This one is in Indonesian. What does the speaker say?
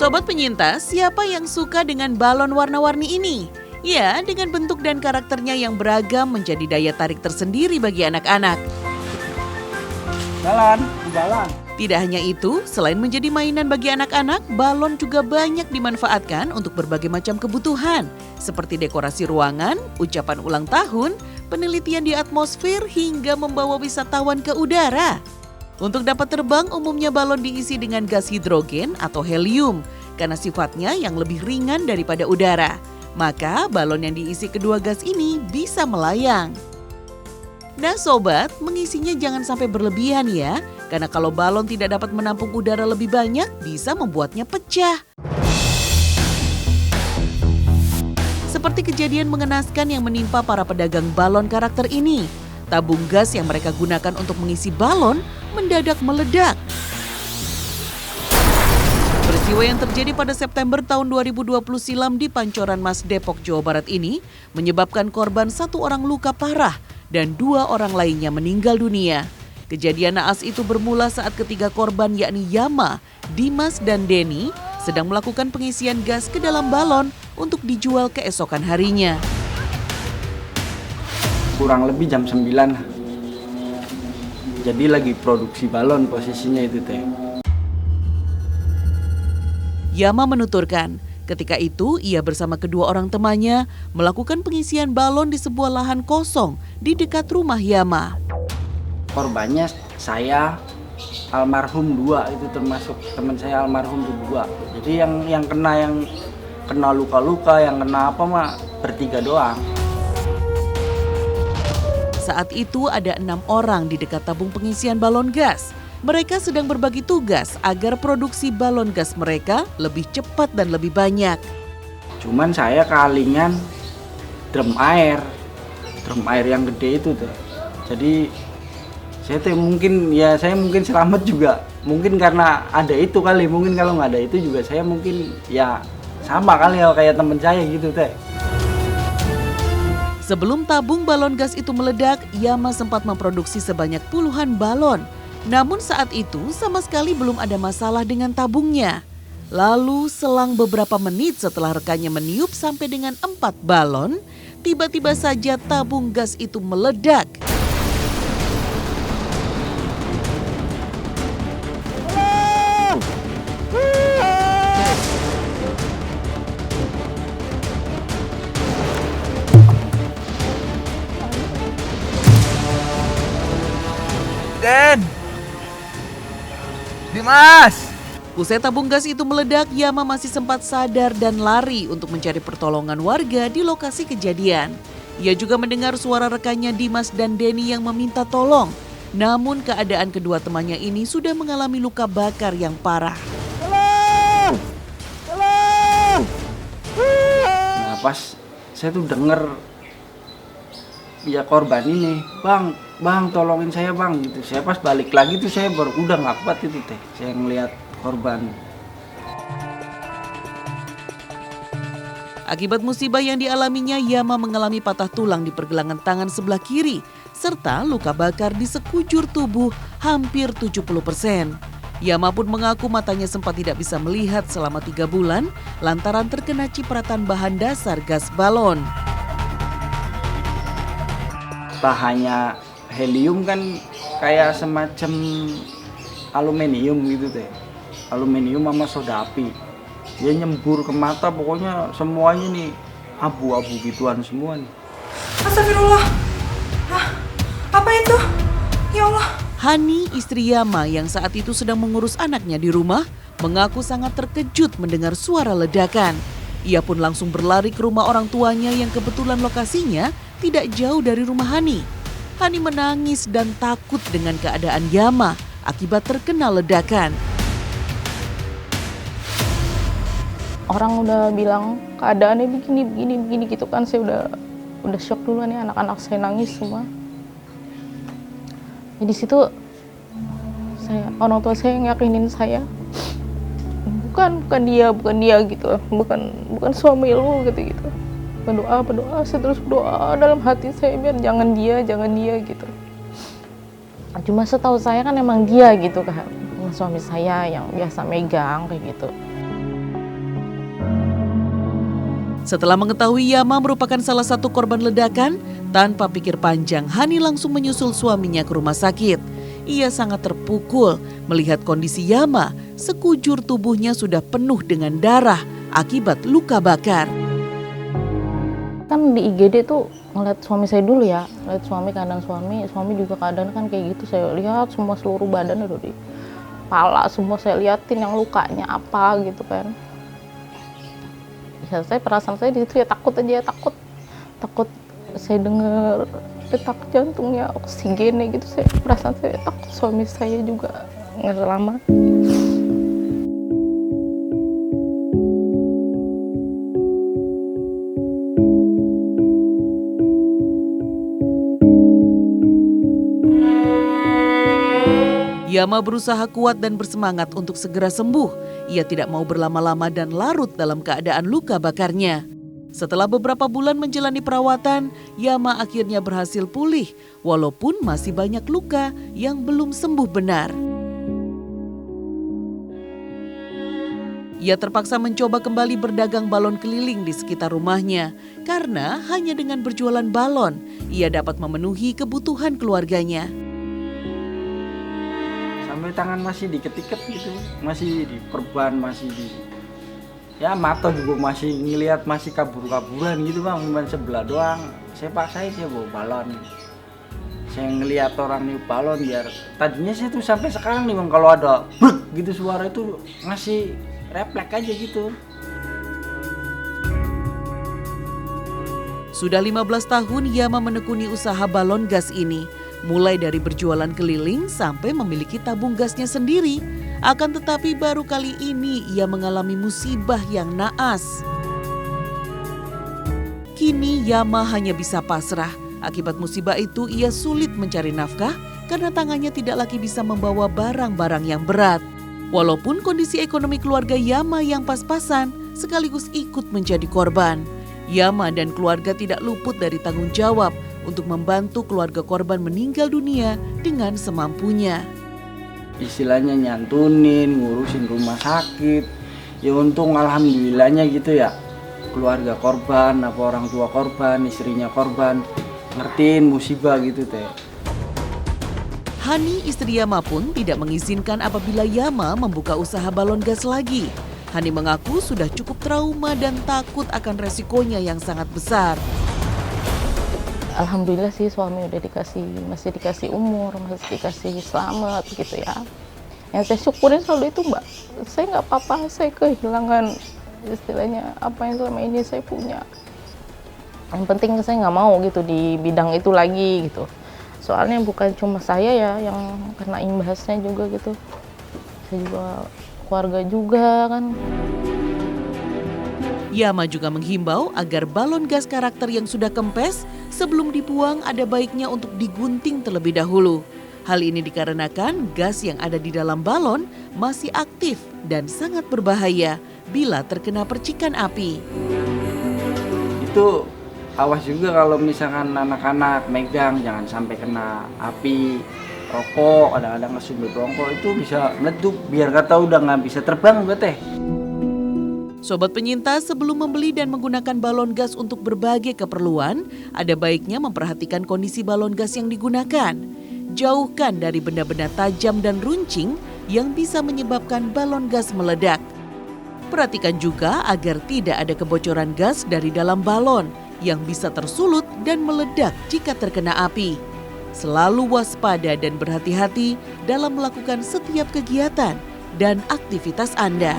Sobat penyintas, siapa yang suka dengan balon warna-warni ini? Ya, dengan bentuk dan karakternya yang beragam menjadi daya tarik tersendiri bagi anak-anak. Jalan. Tidak hanya itu, selain menjadi mainan bagi anak-anak, balon juga banyak dimanfaatkan untuk berbagai macam kebutuhan, seperti dekorasi ruangan, ucapan ulang tahun, penelitian di atmosfer, hingga membawa wisatawan ke udara. Untuk dapat terbang, umumnya balon diisi dengan gas hidrogen atau helium, karena sifatnya yang lebih ringan daripada udara. Maka balon yang diisi kedua gas ini bisa melayang. Nah sobat, mengisinya jangan sampai berlebihan ya, karena kalau balon tidak dapat menampung udara lebih banyak, bisa membuatnya pecah. Seperti kejadian mengenaskan yang menimpa para pedagang balon karakter ini. Tabung gas yang mereka gunakan untuk mengisi balon mendadak meledak. Peristiwa yang terjadi pada September tahun 2020 silam di Pancoran Mas Depok, Jawa Barat ini menyebabkan korban 1 orang luka parah dan 2 orang lainnya meninggal dunia. Kejadian naas itu bermula saat ketiga korban yakni Yama, Dimas, dan Denny sedang melakukan pengisian gas ke dalam balon untuk dijual keesokan harinya. Kurang lebih jam 9. Jadi lagi produksi balon posisinya itu teh. Yama menuturkan, ketika itu ia bersama kedua orang temannya melakukan pengisian balon di sebuah lahan kosong di dekat rumah Yama. Korbannya saya, almarhum 2, itu termasuk teman saya almarhum 2. Jadi yang kena luka-luka, yang kena apa mah bertiga doang. Saat itu ada 6 orang di dekat tabung pengisian balon gas. Mereka sedang berbagi tugas agar produksi balon gas mereka lebih cepat dan lebih banyak. Cuman saya kealingan drum air yang gede itu tuh. Jadi saya mungkin selamat juga. Mungkin karena ada itu kali, mungkin kalau nggak ada itu juga saya mungkin ya sama kali ya kayak temen saya gitu teh. Sebelum tabung balon gas itu meledak, Yama sempat memproduksi sebanyak puluhan balon. Namun saat itu sama sekali belum ada masalah dengan tabungnya. Lalu selang beberapa menit setelah rekannya meniup sampai dengan 4 balon, tiba-tiba saja tabung gas itu meledak. Dimas! Usai tabung gas itu meledak, Yama masih sempat sadar dan lari untuk mencari pertolongan warga di lokasi kejadian. Ia juga mendengar suara rekannya Dimas dan Denny yang meminta tolong. Namun keadaan kedua temannya ini sudah mengalami luka bakar yang parah. Nah pas saya tuh denger ya korban ini, bang tolongin saya bang gitu. Saya pas balik lagi tuh saya baru udah nggak kuat itu teh. Saya ngelihat korban. Akibat musibah yang dialaminya, Yama mengalami patah tulang di pergelangan tangan sebelah kiri, serta luka bakar di sekujur tubuh hampir 70%. Yama pun mengaku matanya sempat tidak bisa melihat selama 3 bulan lantaran terkena cipratan bahan dasar gas balon. Bahannya helium kan kayak semacam aluminium gitu teh. Aluminium sama soda api. Dia nyembur ke mata, pokoknya semuanya nih abu-abu gituan semua nih. Astagfirullah. Apa itu? Ya Allah. Hani, istri Yama yang saat itu sedang mengurus anaknya di rumah, mengaku sangat terkejut mendengar suara ledakan. Ia pun langsung berlari ke rumah orang tuanya yang kebetulan lokasinya tidak jauh dari rumah Hani. Hani menangis dan takut dengan keadaan Yama akibat terkena ledakan. Orang udah bilang keadaannya begini gitu kan, saya udah shock duluan ya, anak-anak saya nangis semua. Jadi situ orang tua saya yakinin saya bukan dia gitu, bukan suami lu gitu. Berdoa, saya terus berdoa dalam hati saya biar jangan dia gitu. Cuma setahu saya kan emang dia gitu kan, suami saya yang biasa megang kayak gitu. Setelah mengetahui Yama merupakan salah satu korban ledakan, tanpa pikir panjang, Hani langsung menyusul suaminya ke rumah sakit. Ia sangat terpukul melihat kondisi Yama, sekujur tubuhnya sudah penuh dengan darah akibat luka bakar. Kan di IGD tuh ngeliat suami saya dulu ya, lihat keadaan suami juga keadaan kan kayak gitu. Saya lihat semua seluruh badan udah di kepala, semua saya liatin yang lukanya apa gitu kan. Ya saya perasaan saya di situ ya takut aja, takut saya dengar detak jantungnya, oksigennya gitu. Saya perasaan saya takut, suami saya juga nggak lama. Yama berusaha kuat dan bersemangat untuk segera sembuh. Ia tidak mau berlama-lama dan larut dalam keadaan luka bakarnya. Setelah beberapa bulan menjalani perawatan, Yama akhirnya berhasil pulih, walaupun masih banyak luka yang belum sembuh benar. Ia terpaksa mencoba kembali berdagang balon keliling di sekitar rumahnya, karena hanya dengan berjualan balon, ia dapat memenuhi kebutuhan keluarganya. Sampai tangan masih diketik-ketik gitu, masih diperban, masih di ya mata juga masih ngelihat, masih kabur-kaburan gitu bang, cuma sebelah doang. Saya paksain saya bawa balon, saya ngelihat orang nih balon biar tadinya saya tuh sampai sekarang nih bang, kalau ada bruk gitu suara itu masih refleks aja gitu. Sudah 15 tahun Yama menekuni usaha balon gas ini. Mulai dari berjualan keliling sampai memiliki tabung gasnya sendiri. Akan tetapi baru kali ini ia mengalami musibah yang naas. Kini Yama hanya bisa pasrah. Akibat musibah itu ia sulit mencari nafkah karena tangannya tidak lagi bisa membawa barang-barang yang berat. Walaupun kondisi ekonomi keluarga Yama yang pas-pasan sekaligus ikut menjadi korban. Yama dan keluarga tidak luput dari tanggung jawab untuk membantu keluarga korban meninggal dunia dengan semampunya. Istilahnya nyantunin, ngurusin rumah sakit. Ya untung alhamdulillahnya gitu ya. Keluarga korban, apa orang tua korban, istrinya korban, ngertiin musibah gitu teh. Hani istri Yama pun tidak mengizinkan apabila Yama membuka usaha balon gas lagi. Hani mengaku sudah cukup trauma dan takut akan resikonya yang sangat besar. Alhamdulillah sih suami udah masih dikasih umur, masih dikasih selamat gitu ya. Yang saya syukurin selalu itu Mbak, saya nggak apa-apa, saya kehilangan istilahnya apa yang selama ini saya punya. Yang penting saya nggak mau gitu di bidang itu lagi gitu. Soalnya bukan cuma saya ya yang kena imbasnya juga gitu. Saya juga keluarga juga kan. Yama juga menghimbau agar balon gas karakter yang sudah kempes sebelum dibuang ada baiknya untuk digunting terlebih dahulu. Hal ini dikarenakan gas yang ada di dalam balon masih aktif dan sangat berbahaya bila terkena percikan api. Itu awas juga kalau misalkan anak-anak megang, jangan sampai kena api. Rokok, kadang-kadang kesumbat rokok itu bisa meletup, biar kata udah nggak bisa terbang udah teh. Sobat penyintas, sebelum membeli dan menggunakan balon gas untuk berbagai keperluan, ada baiknya memperhatikan kondisi balon gas yang digunakan. Jauhkan dari benda-benda tajam dan runcing yang bisa menyebabkan balon gas meledak. Perhatikan juga agar tidak ada kebocoran gas dari dalam balon yang bisa tersulut dan meledak jika terkena api. Selalu waspada dan berhati-hati dalam melakukan setiap kegiatan dan aktivitas Anda.